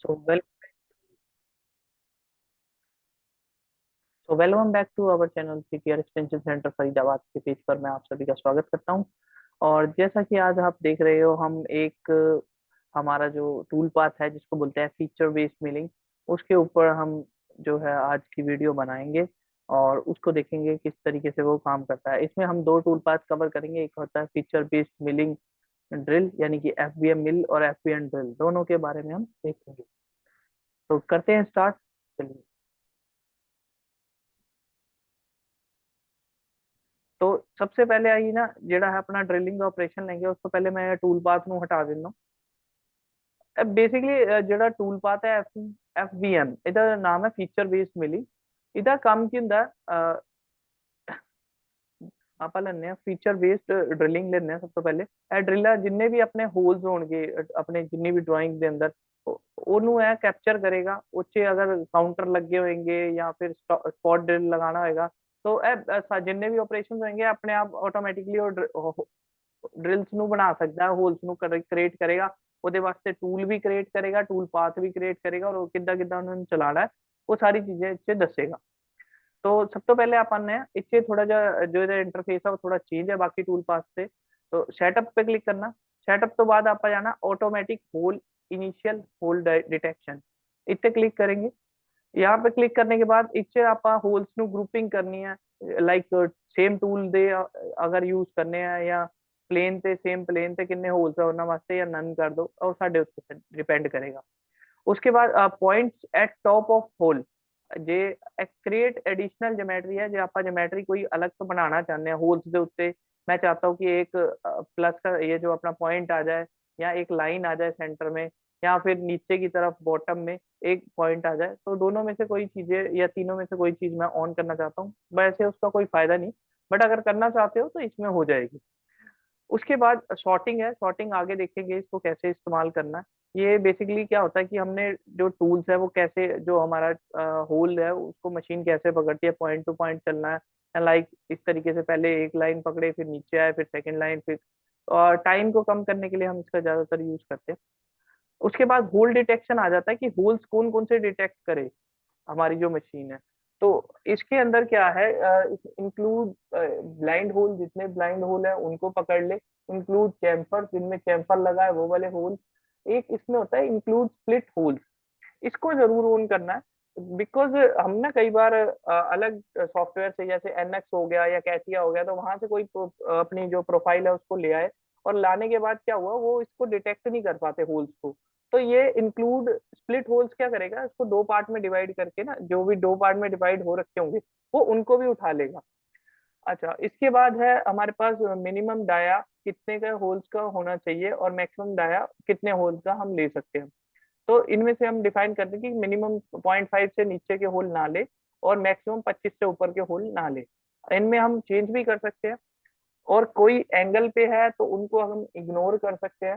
So well welcome back to our channel CTR extension centre Faridabad के page पर मैं आप सभी का स्वागत करता हूं। और जैसा कि आज आप देख रहे हो, हम एक हमारा जो टूल पाथ है जिसको बोलते हैं फीचर बेस्ड मिलिंग, उसके ऊपर हम जो है आज की वीडियो बनाएंगे और उसको देखेंगे किस तरीके से वो काम करता है। इसमें हम दो टूल पाथ कवर करेंगे। एक होता है फीचर बेस्ड मिलिंग ड्रिल, यानी कि एफबीएम मिल, और एफबीएम ड्रिल, दोनों के बारे में हम देखेंगे। तो करते हैं स्टार्ट। चलिए। तो सबसे पहले आई ना जेड़ा है अपना ड्रिलिंग का ऑपरेशन लेंगे, उसको पहले मैं टूल पाथ ਨੂੰ हटा देना। अब बेसिकली ਜਿਹੜਾ ਟੂਲ ਪਾਥ ਹੈ FBM, ਇਹਦਾ ਨਾਮ ਹੈ ਫੀਚਰ ਬੇਸਡ ਮਿਲਿੰਗ। ਇਹਦਾ ਕੰਮ ਕੀ ਹੁੰਦਾ ਆਪਾਂ ਲੈਣੇ ਆ ਫੀਚਰ ਬੇਸਡ ਡ੍ਰਿਲਿੰਗ ਲੈਣੇ ਆ। ਸਭ ਤੋਂ ਪਹਿਲੇ ਇਹ ਡ੍ਰਿਲਰ ਜਿੰਨੇ ਵੀ ਆਪਣੇ ਹੋਲਸ ਹੋਣਗੇ ਆਪਣੇ ਜਿੰਨੀ ਵੀ ਡਰਾਇੰਗ ਦੇ ਅੰਦਰ, ਉਹਨੂੰ ਇਹ ਕੈਪਚਰ ਕਰੇਗਾ। ਉੱਚੇ ਅਗਰ ਕਾउंटर ਲੱਗੇ ਹੋਣਗੇ ਜਾਂ ਫਿਰ ਸਪॉट ਡ੍ਰਿਲ ਲਗਾਣਾ ਹੋਏਗਾ, तो जिन्ने भी ऑपरेशन होंगे अपने आप ऑटोमेटिकली ड्रिल्स ਨੂੰ ਬਣਾ ਸਕਦਾ ਹੈ, ਹੋਲਸ ਨੂੰ ਕ੍ਰੀਏਟ ਕਰੇਗਾ। ਉਹਦੇ ਵਾਸਤੇ ਟੂਲ ਵੀ ਕ੍ਰੀਏਟ ਕਰੇਗਾ, ਟੂਲ ਪਾਥ ਵੀ ਕ੍ਰੀਏਟ ਕਰੇਗਾ, और ਕਿੱਦਾਂ ਕਿੱਦਾਂ ਉਹਨਾਂ ਨੂੰ ਚਲਾਣਾ ਹੈ ਉਹ ਸਾਰੀ ਚੀਜ਼ਾਂ ਇੱਥੇ ਦੱਸੇਗਾ। तो सब तो पहले अपन ने इससे थोड़ा जो इंटरफेस है वो थोड़ा चेंज है बाकी टूल पाथ से। तो सेटअप पे क्लिक करना। सेटअप तो बाद आप जाना automatic hole initial hole detection, इतने क्लिक करेंगे। यहाँ पे क्लिक करने के बाद इच्छे आप होल्स नु ग्रुपिंग करनी है, लाइक सेम टूल दे अगर यूज करने हैं या प्लेन ते सेम प्लेन ते किन्ने होल्स है उन्होंने वास्ते या नन कर दो, और साडे उत्ते डिपेंड करेगा। उसके बाद points at top of hole, जे क्रिएट एडिशनल ज्योमेट्री है, जो आप ज्योमेट्री कोई अलग से बनाना चाहते हैं होल्स के उत्ते। मैं चाहता हूँ कि एक प्लस का ये जो अपना पॉइंट आ जाए, या एक लाइन आ जाए सेंटर में, या फिर नीचे की तरफ बॉटम में एक पॉइंट आ जाए, तो दोनों में से कोई चीजें या तीनों में से कोई चीज मैं ऑन करना चाहता हूँ। वैसे उसका कोई फायदा नहीं, बट अगर करना चाहते हो तो इसमें हो जाएगी। उसके बाद शॉर्टिंग है। शॉर्टिंग आगे देखेंगे इसको कैसे इस्तेमाल करना है। ये बेसिकली क्या होता है कि हमने जो टूल्स है वो कैसे, जो हमारा होल है उसको मशीन कैसे पकड़ती है, पॉइंट टू पॉइंट चलना है, लाइक इस तरीके से पहले एक लाइन पकड़े फिर नीचे आए फिर सेकंड लाइन फिर, और टाइम को कम करने के लिए हम इसका ज्यादातर यूज करते हैं। उसके बाद होल डिटेक्शन आ जाता है कि होल्स कौन कौन से डिटेक्ट करे हमारी जो मशीन है। तो इसके अंदर क्या है, इंक्लूड ब्लाइंड होल, जितने ब्लाइंड होल है उनको पकड़ ले। इंक्लूड चैम्फर, जिनमें चैम्फर लगा है वो वाले होल। एक इसमें होता है इंक्लूड स्प्लिट होल्स, इसको जरूर ऑन करना है। बिकॉज हम ना कई बार अलग सॉफ्टवेयर से, जैसे एनएक्स हो गया या कैटिया हो गया, तो वहां से कोई अपनी जो प्रोफाइल है उसको ले आए, और लाने के बाद क्या हुआ वो इसको डिटेक्ट नहीं कर पाते होल्स को। तो ये इंक्लूड स्प्लिट होल्स क्या करेगा, इसको दो पार्ट में डिवाइड करके ना, जो भी दो पार्ट में डिवाइड हो रखे होंगे वो उनको भी उठा लेगा। अच्छा, इसके बाद है हमारे पास मिनिमम डाया कितने का होल्स का होना चाहिए, और मैक्सिमम डाया कितने होल्स का हम ले सकते हैं। तो इनमें से हम डिफाइन करते हैं कि मिनिमम 0.5 से नीचे के होल ना ले, और मैक्सिमम 25 से ऊपर के होल ना ले। इनमें हम चेंज भी कर सकते हैं। और कोई एंगल पे है तो उनको हम इग्नोर कर सकते हैं।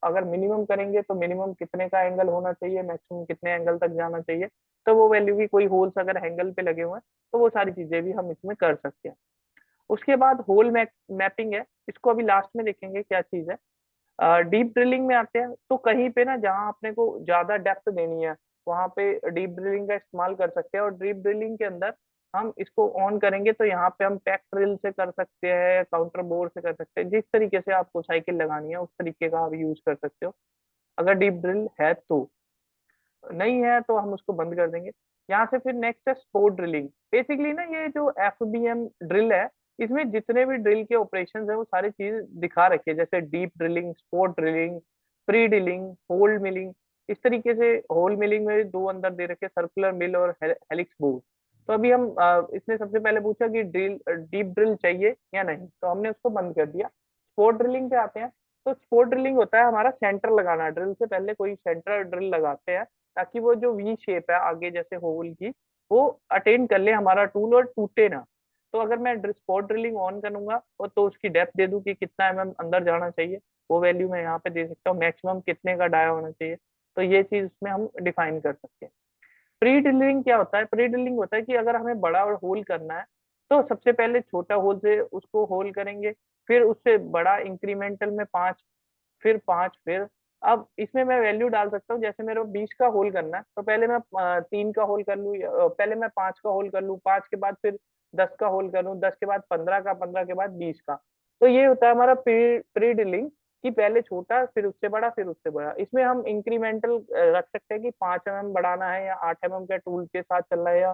अगर मिनिमम करेंगे तो मिनिमम कितने का एंगल होना चाहिए, मैक्सिमम कितने एंगल तक जाना चाहिए, तो वो वैल्यू भी, कोई होल्स अगर एंगल पे लगे हुए हैं तो वो सारी चीजें भी हम इसमें कर सकते हैं। उसके बाद होल मैपिंग है, इसको अभी लास्ट में देखेंगे क्या चीज है। डीप ड्रिलिंग में आते हैं, तो कहीं पे ना जहाँ अपने को ज्यादा डेप्थ देनी है वहां पे डीप ड्रिलिंग का इस्तेमाल कर सकते हैं। और डीप ड्रिलिंग के अंदर हम इसको ऑन करेंगे तो यहाँ पे हम पैक ड्रिल से कर सकते हैं, काउंटर बोर से कर सकते हैं, जिस तरीके से आपको साइकिल लगानी है उस तरीके का आप यूज कर सकते हो, अगर डीप ड्रिल है तो। नहीं है तो हम उसको बंद कर देंगे। यहाँ से फिर नेक्स्ट है स्पोर्ट ड्रिलिंग। बेसिकली ना ये जो FBM ड्रिल है, इसमें जितने भी ड्रिल के ऑपरेशन है वो सारी चीज दिखा रखी है, जैसे deep drilling, spot drilling, pre drilling, hole milling. इस तरीके से होल मिलिंग में दो अंदर दे रखे, सर्कुलर मिल और हेलिक्स बोर। तो अभी हम इसने सबसे पहले पूछा कि ड्रिल डीप ड्रिल चाहिए या नहीं, तो हमने उसको बंद कर दिया। स्पोर्ट ड्रिलिंग पे आते हैं। तो स्पोर्ट ड्रिलिंग होता है हमारा सेंटर लगाना, ड्रिल से पहले कोई सेंटर ड्रिल लगाते हैं, ताकि वो जो वी शेप है आगे जैसे होल की, वो अटेन कर ले हमारा टूल और टूटे ना। तो अगर मैं स्पॉट ड्रिलिंग ऑन करूंगा और तो उसकी डेप्थ दे दूं कि कितना अंदर जाना चाहिए, वो वैल्यू मैं यहाँ पे दे सकता हूँ। मैक्सिमम कितने का डाया होना चाहिए, तो ये चीज उसमें हम डिफाइन कर सकते हैं। प्री ड्रिलिंग क्या होता है, प्री ड्रिलिंग होता है कि अगर हमें बड़ा होल करना है तो सबसे पहले छोटा होल से उसको होल करेंगे, फिर उससे बड़ा इंक्रीमेंटल में 5, फिर 5, फिर अब इसमें मैं वैल्यू डाल सकता हूँ, जैसे मेरे को 20 का होल करना है तो पहले मैं 3 का होल कर लूँ, पहले मैं 5 का होल कर लूँ, 5 के बाद फिर 10 का होल कर लूँ, 10 के बाद 15 का, 15 के बाद 20 का। तो ये होता है हमारा प्री प्री ड्रिलिंग, कि पहले छोटा फिर उससे बड़ा फिर उससे बड़ा। इसमें हम इंक्रीमेंटल रख सकते हैं कि 5 mm बढ़ाना है या 8 mm के टूल के साथ चलना है,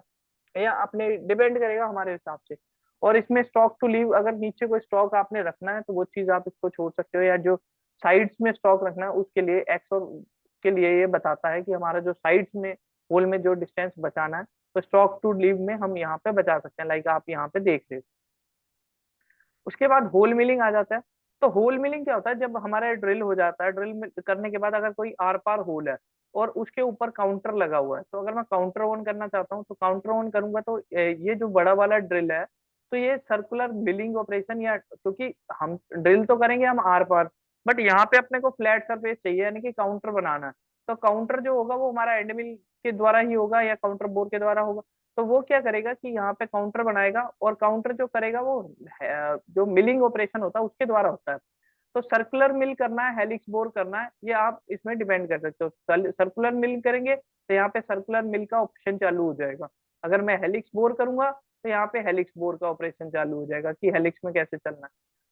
या अपने डिपेंड करेगा हमारे हिसाब से। और इसमें स्टॉक टू लीव, अगर नीचे कोई स्टॉक आपने रखना है तो वो चीज आप इसको छोड़ सकते हो, या जो साइड्स में स्टॉक रखना है उसके लिए एक्स और के लिए ये बताता है कि हमारा जो साइड्स में होल में जो डिस्टेंस बचाना है, तो स्टॉक टू लीव में हम यहाँ पे बचा सकते हैं, लाइक आप यहाँ पे देख रहे हो। उसके बाद होल मिलिंग आ जाता है। तो होल मिलिंग क्या होता है, जब हमारा ड्रिल हो जाता है, ड्रिल करने के बाद अगर कोई आर पार होल है और उसके ऊपर काउंटर लगा हुआ है, तो अगर मैं काउंटर ऑन करना चाहता हूँ तो काउंटर ऑन करूंगा तो ये जो बड़ा वाला ड्रिल है, तो ये सर्कुलर मिलिंग ऑपरेशन, या क्योंकि हम ड्रिल तो करेंगे हम आर पार, बट यहाँ पे अपने को फ्लैट सरफेस चाहिए, यानी कि काउंटर बनाना है। तो काउंटर जो होगा वो हमारा एंड मिल के द्वारा ही होगा या काउंटर बोर के द्वारा होगा। तो वो क्या करेगा कि यहाँ पे काउंटर बनाएगा, और काउंटर जो करेगा वो जो मिलिंग ऑपरेशन होता है उसके द्वारा होता है। तो सर्कुलर मिल करना है, हेलिक्स बोर करना है, ये आप इसमें डिपेंड कर सकते हो। सर्कुलर मिल करेंगे तो यहाँ पे सर्कुलर मिल का ऑप्शन चालू हो जाएगा। अगर मैं हेलिक्स बोर करूंगा तो यहाँ पे हेलिक्स बोर का ऑपरेशन चालू हो जाएगा कि हेलिक्स में कैसे चलना है।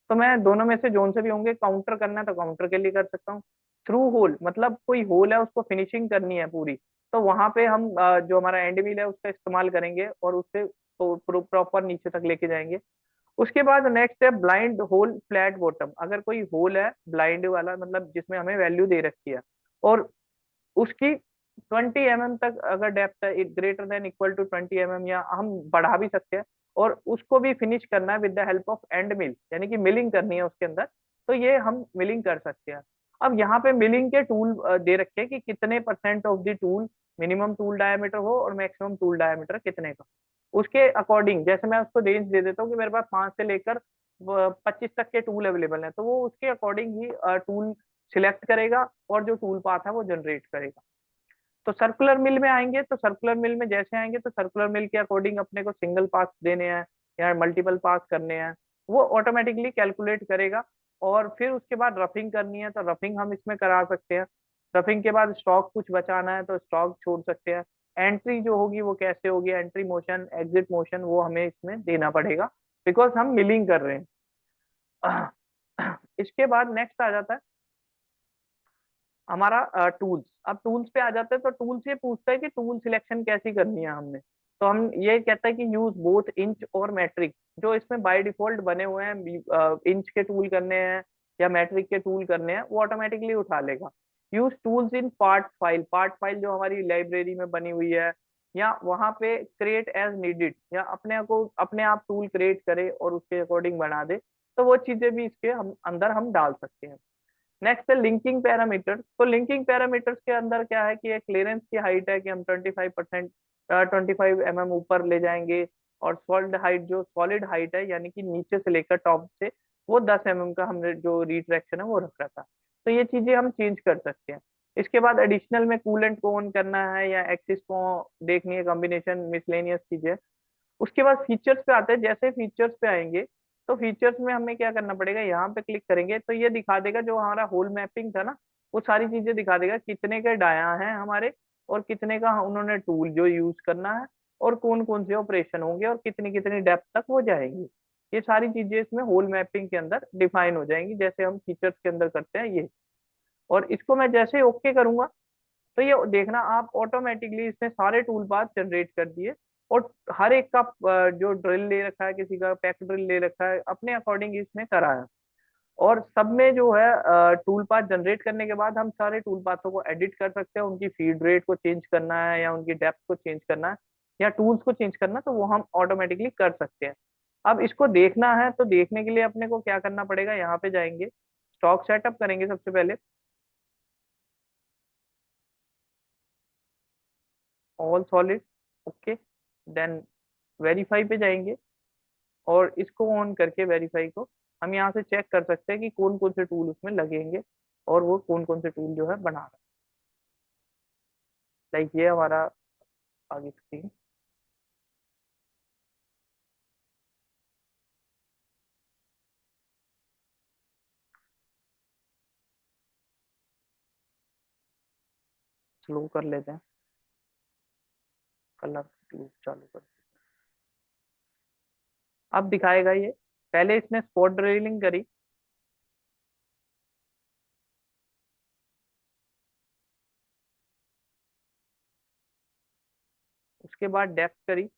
तो मैं दोनों में से जोन से भी होंगे, काउंटर करना है तो काउंटर के लिए कर सकता हूँ। थ्रू होल मतलब कोई होल है उसको फिनिशिंग करनी है पूरी, तो वहां पे हम जो हमारा एंड व्हील है उसका इस्तेमाल करेंगे और उससे प्रॉपर नीचे तक लेके जाएंगे। उसके बाद नेक्स्ट है ब्लाइंड होल फ्लैट बॉटम। अगर कोई होल है ब्लाइंड वाला, मतलब जिसमें हमें वैल्यू दे रखी है, और उसकी 20 mm तक अगर डेप्थ है, greater than equal to 20 mm, या हम बढ़ा भी सकते हैं, और उसको भी फिनिश करना है with the help of end mill, यानी कि मिलिंग करनी है उसके अंदर, तो ये हम मिलिंग कर सकते हैं। अब यहाँ पे मिलिंग के टूल दे रखे हैं कि कितने percent of the tool, minimum tool diameter हो और मैक्सिमम टूल डायमीटर कितने का। उसके अकॉर्डिंग जैसे मैं उसको रेंज दे देता हूँ कि मेरे पास 5 से लेकर 25 तक के टूल अवेलेबल हैं, तो वो उसके अकॉर्डिंग ही टूल सिलेक्ट करेगा और जो टूल पाथ है वो जनरेट करेगा। तो सर्कुलर मिल में आएंगे, तो सर्कुलर मिल में जैसे आएंगे तो सर्कुलर मिल के अकॉर्डिंग अपने को सिंगल पास देने हैं या मल्टीपल पास करने हैं, वो ऑटोमेटिकली कैलकुलेट करेगा। और फिर उसके बाद रफिंग करनी है तो रफिंग हम इसमें करा सकते हैं। रफिंग के बाद स्टॉक कुछ बचाना है तो स्टॉक छोड़ सकते हैं। एंट्री जो होगी वो कैसे होगी, एंट्री मोशन एग्जिट मोशन, वो हमें इसमें देना पड़ेगा, बिकॉज हम मिलिंग कर रहे हैं। इसके बाद नेक्स्ट आ जाता है हमारा टूल्स। अब टूल्स पे आ जाते हैं तो टूल्स ये पूछता है कि टूल सिलेक्शन कैसी करनी है हमने। तो हम ये कहता है कि यूज बोथ इंच और मैट्रिक। जो इसमें बाय डिफॉल्ट बने हुए हैं, इंच के टूल करने हैं या मैट्रिक के टूल करने हैं, वो ऑटोमेटिकली उठा लेगा। Use tools in part file, part file जो हमारी लाइब्रेरी में बनी हुई है, या वहां पे क्रिएट एज नीडेड, या अपने को अपने आप टूल क्रिएट करे और उसके अकॉर्डिंग बना दे, तो वो चीजें भी इसके हम अंदर हम डाल सकते हैं। नेक्स्ट है लिंकिंग पैरामीटर्स। तो लिंकिंग पैरामीटर्स के अंदर क्या है कि एक क्लियरेंस की हाइट है कि हम 25%, 25 mm ऊपर ले जाएंगे, और सॉलिड हाइट, जो सॉलिड हाइट है यानी कि नीचे से लेकर टॉप से, वो 10 mm का हमने जो रिट्रैक्शन है वो रखा था। तो ये चीजें हम चेंज कर सकते हैं। इसके बाद एडिशनल में कूलेंट को ऑन करना है या एक्सिस को देखनी है, कॉम्बिनेशन मिसलेनियस चीजें। उसके बाद फीचर्स पे आते हैं। जैसे फीचर्स पे आएंगे तो फीचर्स में हमें क्या करना पड़ेगा, यहाँ पे क्लिक करेंगे तो ये दिखा देगा जो हमारा होल मैपिंग था ना, वो सारी चीजें दिखा देगा, कितने के डाया हैं हमारे, और कितने का उन्होंने टूल जो यूज करना है, और कौन कौन से ऑपरेशन होंगे, और कितनी कितनी डेप्थ तक वो जाएंगी। ये सारी चीजें इसमें होल मैपिंग के अंदर डिफाइन हो जाएंगी, जैसे हम फीचर्स के अंदर करते हैं ये। और इसको मैं जैसे ओके करूंगा तो ये देखना आप ऑटोमेटिकली इसने सारे टूल पाथ जनरेट कर दिए। और हर एक का जो ड्रिल ले रखा है, किसी का पैक ड्रिल ले रखा है, अपने अकॉर्डिंग इसने करा है। और सब में जो है टूल पाथ जनरेट करने के बाद हम सारे टूल पाथों को एडिट कर सकते हैं, उनकी फीड रेट को चेंज करना है या उनकी डेप्थ को चेंज करना है या टूल्स को चेंज करना है, तो वो हम ऑटोमेटिकली कर सकते हैं। अब इसको देखना है तो देखने के लिए अपने को क्या करना पड़ेगा, यहाँ पे जाएंगे, स्टॉक सेटअप करेंगे सबसे पहले, all solid, okay, then verify पे जाएंगे, और इसको ऑन करके वेरीफाई को हम यहाँ से चेक कर सकते हैं कि कौन कौन से टूल उसमें लगेंगे, और वो कौन कौन से टूल जो है बना रहा है। लाइक ये हमारा आगे स्क्रीन। स्लो कर लेते हैं, कलर ट्यूब चालू कर। अब दिखाएगा ये, पहले इसने स्पॉट ड्रिलिंग करी, उसके बाद डेप्थ करी,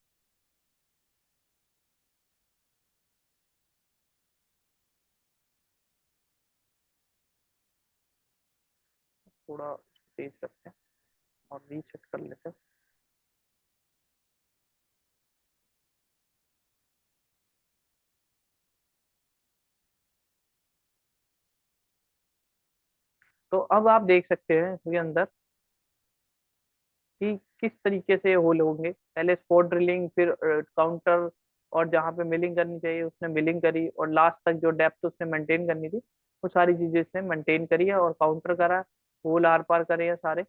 थोड़ा तेज करते हैं और रीसेट कर लेते हैं। तो अब आप देख सकते हैं इसके अंदर कि किस तरीके से होल होंगे। पहले स्पॉट ड्रिलिंग, फिर काउंटर, और जहाँ पे मिलिंग करनी चाहिए उसने मिलिंग करी, और लास्ट तक जो डेप्थ उसने मेंटेन करनी थी वो सारी चीजें इसने मेंटेन करी है, और काउंटर करा, होल आर पार करे हैं सारे।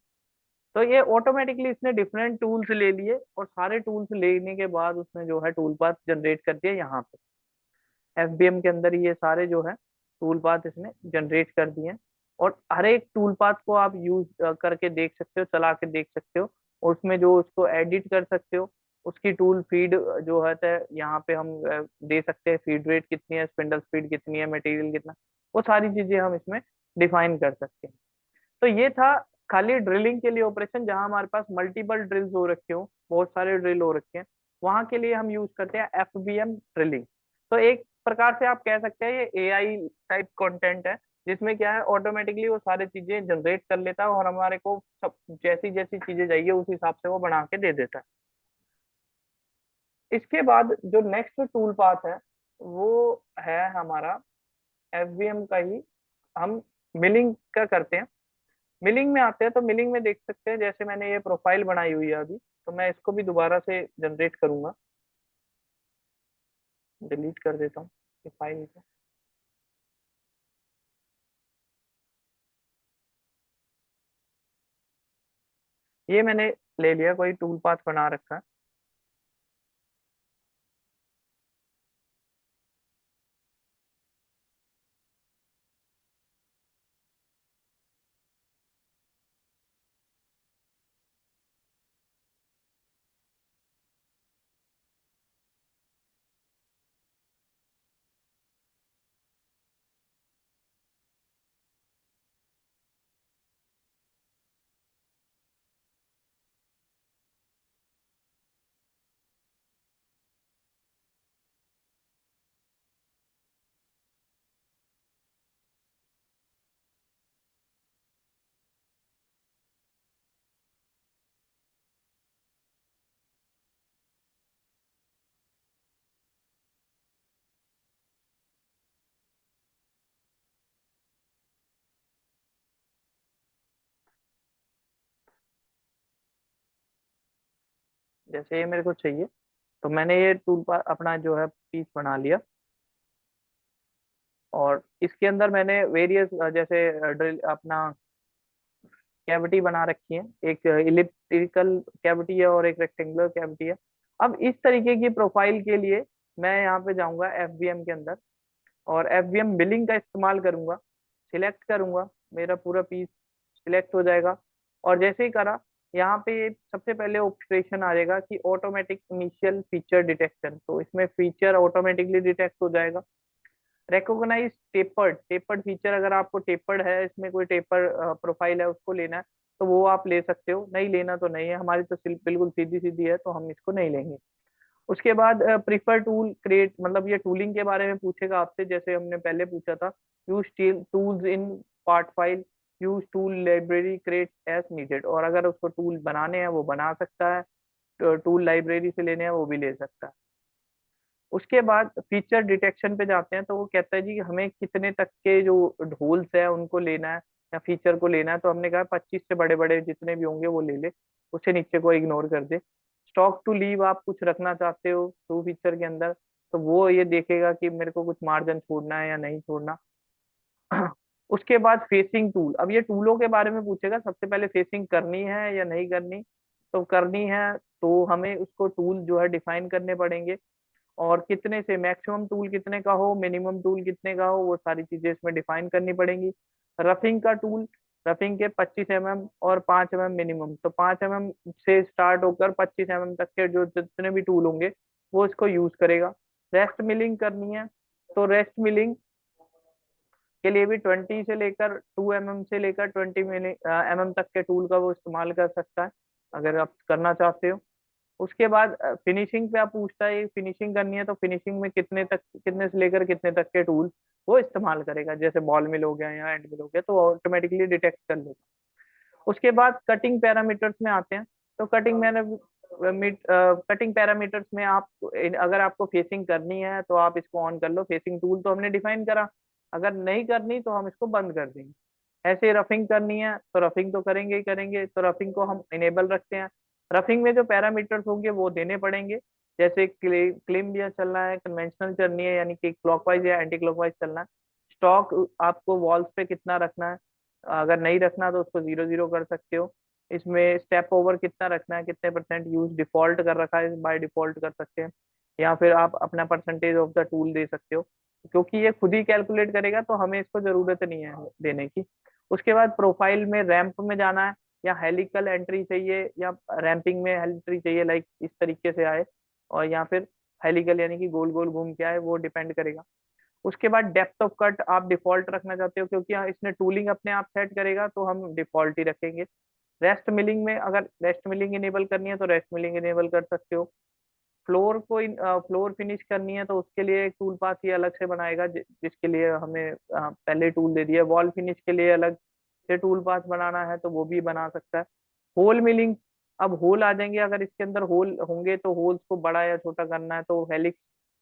तो ये ऑटोमेटिकली इसने डिफरेंट टूल्स ले लिए, और सारे टूल्स लेने के बाद उसने जो है टूल पाथ जनरेट कर दिया यहाँ पे एफबीएम के अंदर। ये सारे जो है टूल पाथ इसने जनरेट कर दिए हैं, और हर एक टूल पाथ को आप यूज करके देख सकते हो, चला के देख सकते हो, और उसमें जो उसको एडिट कर सकते हो। उसकी टूल फीड जो है यहाँ पे हम दे सकते हैं, फीड रेट कितनी है, स्पिंडल स्पीड कितनी है, मटेरियल कितना, वो सारी चीजें हम इसमें डिफाइन कर सकते हैं। तो ये था खाली ड्रिलिंग के लिए ऑपरेशन, जहां हमारे पास मल्टीपल ड्रिल्स हो रखे हो, बहुत सारे ड्रिल हो रखे हैं, वहां के लिए हम यूज करते हैं एफबीएम ड्रिलिंग। तो एक प्रकार से आप कह सकते हैं ये एआई टाइप कंटेंट है, जिसमें क्या है ऑटोमेटिकली वो सारी चीजें जनरेट कर लेता है, और हमारे को सब जैसी जैसी चीजें चाहिए उस हिसाब से वो बना के दे देता है। इसके बाद जो नेक्स्ट टूल पाथ है वो है हमारा एफबीएम का ही, हम मिलिंग का करते हैं। मिलिंग में आते हैं, तो मिलिंग में देख सकते हैं जैसे मैंने ये प्रोफाइल बनाई हुई है अभी, तो मैं इसको भी दोबारा से जनरेट करूंगा, डिलीट कर देता हूँ ये फाइल को। ये मैंने ले लिया, कोई टूल पाथ बना रखा है। जैसे ये मेरे को चाहिए, तो मैंने ये टूल पाथ अपना जो है पीस बना लिया, और इसके अंदर मैंने वेरियस जैसे ड्रिल अपना कैविटी बना रखी है, एक इलिप्टिकल कैविटी है और एक रेक्टेंगुलर कैविटी है। अब इस तरीके की प्रोफाइल के लिए मैं यहाँ पे जाऊंगा एफबीएम के अंदर, और एफबीएम बिलिंग का इस्तेमाल करूंगा, सिलेक्ट करूंगा, मेरा पूरा पीस सिलेक्ट हो जाएगा। और जैसे ही करा, यहाँ पे ये सबसे पहले ऑप्शन आ जाएगा कि ऑटोमेटिक इनिशियल फीचर डिटेक्शन, तो इसमें फीचर ऑटोमेटिकली डिटेक्ट हो जाएगा। रिकॉग्नाइज टेपर्ड, टेपर्ड फीचर, अगर आपको टेपर्ड है, इसमें कोई टेपर प्रोफाइल है उसको लेना है तो वो आप ले सकते हो, नहीं लेना तो नहीं है, हमारी तो बिल्कुल सीधी सीधी है तो हम इसको नहीं लेंगे। उसके बाद प्रीफर टूल क्रिएट, मतलब ये टूलिंग के बारे में पूछेगा आपसे, जैसे हमने पहले पूछा था, use tools in part file, use tool library create as needed, और अगर उसको टूल बनाने हैं वो बना सकता है, टूल लाइब्रेरी से लेने हैं वो भी ले सकता है। उसके बाद फीचर डिटेक्शन पे जाते हैं, तो वो कहता है जी हमें कितने तक के जो होल्स है उनको लेना है या फीचर को लेना है, तो हमने कहा 25 से बड़े बड़े जितने भी होंगे वो ले ले, उससे नीचे को इग्नोर कर दे। स्टॉक टू लीव, आप कुछ रखना चाहते हो टू फीचर के अंदर, तो वो ये देखेगा कि मेरे को कुछ मार्जिन छोड़ना है या नहीं छोड़ना। उसके बाद फेसिंग टूल, अब ये टूलों के बारे में पूछेगा, सबसे पहले फेसिंग करनी है या नहीं करनी, तो करनी है तो हमें उसको टूल जो है डिफाइन करने पड़ेंगे, और कितने से मैक्सिमम टूल कितने का हो, मिनिमम टूल कितने का हो, वो सारी चीजें इसमें डिफाइन करनी पड़ेंगी। रफिंग का टूल, रफिंग के 25 mm और 5 mm मिनिमम, तो 5 mm से स्टार्ट होकर 25 mm तक के जो जितने भी टूल होंगे वो इसको यूज करेगा। रेस्ट मिलिंग करनी है तो रेस्ट मिलिंग के लिए भी 20 से लेकर 2 mm से लेकर 20 mm तक के टूल का वो इस्तेमाल कर सकता है अगर आप करना चाहते हो। उसके बाद फिनिशिंग पे आप पूछता है फिनिशिंग करनी है तो फिनिशिंग में कितने से लेकर कितने तक के टूल वो इस्तेमाल करेगा, जैसे बॉल मिल हो गया या एंड मिल हो गया तो ऑटोमेटिकली डिटेक्ट कर लेगा। उसके बाद कटिंग पैरामीटर्स में आते हैं। तो कटिंग पैरामीटर्स में आप अगर आपको फेसिंग करनी है तो आप इसको ऑन कर लो, फेसिंग टूल तो हमने डिफाइन करा। अगर नहीं करनी तो हम इसको बंद कर देंगे। ऐसे रफिंग करनी है तो रफिंग तो करेंगे ही करेंगे, तो रफिंग को हम इनेबल रखते हैं। रफिंग में जो पैरामीटर्स होंगे वो देने पड़ेंगे, जैसे क्लीन बियर चलना है, कन्वेंशनल चलनी है यानी कि क्लॉकवाइज या एंटी क्लॉकवाइज चलना है। स्टॉक आपको वॉल्स पे कितना रखना है, अगर नहीं रखना तो उसको 0 0 कर सकते हो। इसमें स्टेप ओवर कितना रखना है, कितने परसेंट यूज डिफॉल्ट कर रखा है बाय डिफॉल्ट कर सकते हैं, या फिर आप अपना परसेंटेज ऑफ द टूल दे सकते हो। क्योंकि ये खुद ही कैलकुलेट करेगा तो हमें इसको जरूरत नहीं है देने की। उसके बाद प्रोफाइल में रैंप में जाना है या हेलिकल एंट्री चाहिए या रैंपिंग में एंट्री चाहिए, लाइक इस तरीके से आए, और या फिर हेलिकल यानी कि गोल गोल घूम के आए, वो डिपेंड करेगा। उसके बाद डेप्थ ऑफ कट आप डिफॉल्ट रखना चाहते हो क्योंकि इसने टूलिंग अपने आप सेट करेगा तो हम डिफॉल्ट ही रखेंगे। रेस्ट मिलिंग में अगर रेस्ट मिलिंग इनेबल करनी है तो रेस्ट मिलिंग इनेबल कर सकते हो। फ्लोर फिनिश करनी है तो उसके लिए एक टूल पाथ ही अलग से बनाएगा, जिसके लिए हमें पहले टूल दे दिया। वॉल फिनिश के लिए अलग से टूल पाथ बनाना है तो वो भी बना सकता है। होल मिलिंग, अब होल आ जाएंगे, अगर इसके अंदर होल होंगे तो होल्स को बड़ा या छोटा करना है तो हेलिक्स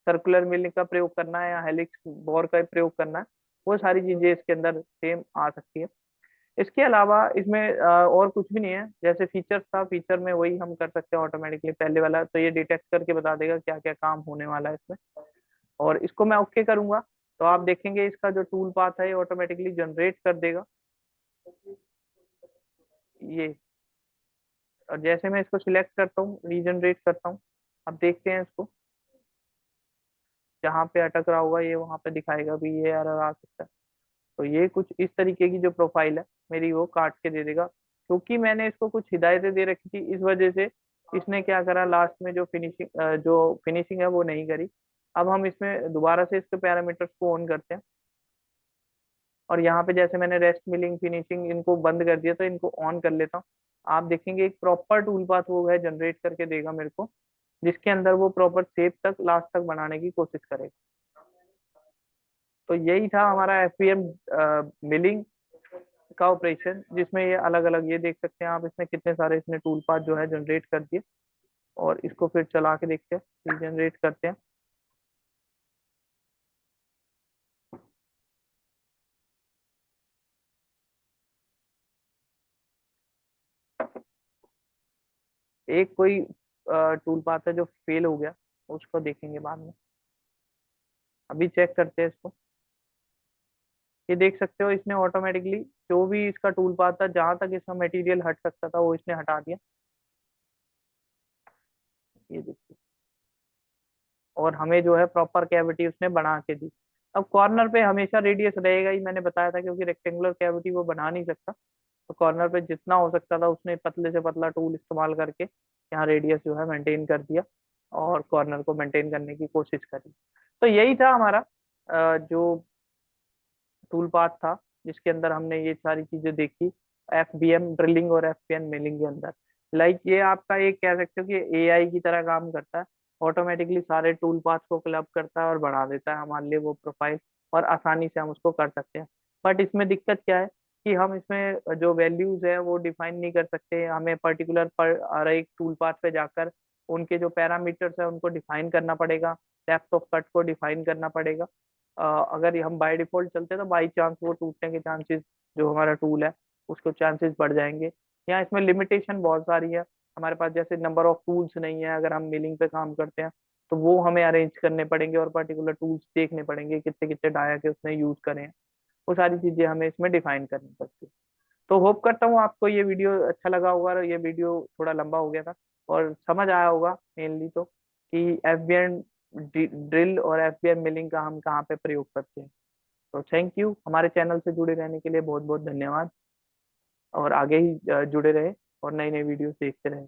सर्कुलर मिलिंग का प्रयोग करना है या हेलिक्स बोर का प्रयोग करना है, वो सारी चीजें इसके अंदर सेम आ सकती है। इसके अलावा इसमें और कुछ भी नहीं है। जैसे फीचर्स था, फीचर में वही हम कर सकते हैं ऑटोमेटिकली पहले वाला, तो ये डिटेक्ट करके बता देगा क्या क्या काम होने वाला है इसमें, और इसको मैं ओके करूंगा तो आप देखेंगे इसका जो टूल पाथ है ये ऑटोमेटिकली जनरेट कर देगा ये। और जैसे मैं इसको सिलेक्ट करता हूँ, रीजनरेट करता हूँ, अब देखते हैं इसको, जहाँ पे अटक रहा होगा ये वहां पे दिखाएगा भी, ये एरर आ सकता है। तो ये कुछ इस तरीके की जो प्रोफाइल है मेरी वो काट के दे देगा, क्योंकि मैंने इसको कुछ हिदायतें दे रखी थी इस वजह से इसने क्या करा, लास्ट में जो फिनिशिंग है वो नहीं करी। अब हम इसमें दोबारा से इसके पैरामीटर्स को ऑन करते हैं, और यहाँ पे जैसे मैंने रेस्ट मिलिंग फिनिशिंग इनको बंद कर दिया तो इनको ऑन कर लेता हूँ। आप देखेंगे एक प्रॉपर टूल पाथ वो है जनरेट करके देगा मेरे को, जिसके अंदर वो प्रॉपर शेप तक लास्ट तक बनाने की कोशिश करेगा। तो यही था हमारा एफपीएम मिलिंग का ऑपरेशन, जिसमें ये अलग अलग, ये देख सकते हैं आप इसमें कितने सारे इसने टूल पाथ जो है जनरेट कर दिए। और इसको फिर चला के देखते हैं, जनरेट करते हैं। एक कोई टूल पाथ है जो फेल हो गया, उसको देखेंगे बाद में, अभी चेक करते हैं इसको। ये देख सकते हो इसने ऑटोमेटिकली जो भी इसका टूल पाथ था, जहां तक इसका मटेरियल हट सकता था वो इसने हटा दिया, ये देखिए। और हमें जो है प्रॉपर कैविटी उसने बना के दी। अब कॉर्नर पे हमेशा रेडियस रहेगा ही, मैंने बताया था, क्योंकि रेक्टेंगुलर कैविटी वो बना नहीं सकता। तो कॉर्नर पे जितना हो सकता था उसने पतले से पतला टूल इस्तेमाल करके यहाँ रेडियस जो है मेंटेन कर दिया और कॉर्नर को मेंटेन करने की कोशिश करी। तो यही था हमारा जो टूल पाथ था, जिसके अंदर हमने ये सारी चीजें देखी एफबीएम ड्रिलिंग और एफबीएम मिलिंग के अंदर। लाइक ये आपका एक कह सकते हो कि एआई की तरह काम करता है, ऑटोमेटिकली सारे टूल पाथ को क्लब करता है और बढ़ा देता है हमारे लिए वो प्रोफाइल, और आसानी से हम उसको कर सकते हैं। बट इसमें दिक्कत क्या है कि हम इसमें जो वैल्यूज है वो डिफाइन नहीं कर सकते, हमें पर्टिकुलर पर हर एक टूल पाथ पे जाकर उनके जो पैरामीटर्स है उनको डिफाइन करना पड़ेगा, डेप्थ ऑफ कट को डिफाइन करना पड़ेगा। अगर हम बाय डिफॉल्ट चलते हैं तो बाई चांस वो टूटने के चांसेस, जो हमारा टूल है उसको चांसेस बढ़ जाएंगे। यहाँ इसमें लिमिटेशन बहुत सारी है, हमारे पास जैसे नंबर ऑफ टूल्स नहीं है अगर हम मिलिंग पे काम करते हैं, तो वो हमें अरेंज करने पड़ेंगे और पर्टिकुलर टूल्स देखने पड़ेंगे कितने कितने डाया के उसने यूज करें हैं। वो सारी चीजें हमें इसमें डिफाइन करनी पड़ती है। तो होप करता हूँ आपको ये वीडियो अच्छा लगा होगा, और ये वीडियो थोड़ा लंबा हो गया था और समझ आया होगा मेनली तो, कि एफबीएन ड्रिल और एफबीएन मिलिंग का हम कहाँ पे प्रयोग करते हैं। तो थैंक यू, हमारे चैनल से जुड़े रहने के लिए बहुत बहुत धन्यवाद। और आगे ही जुड़े रहे और नई नई वीडियोस देखते रहे।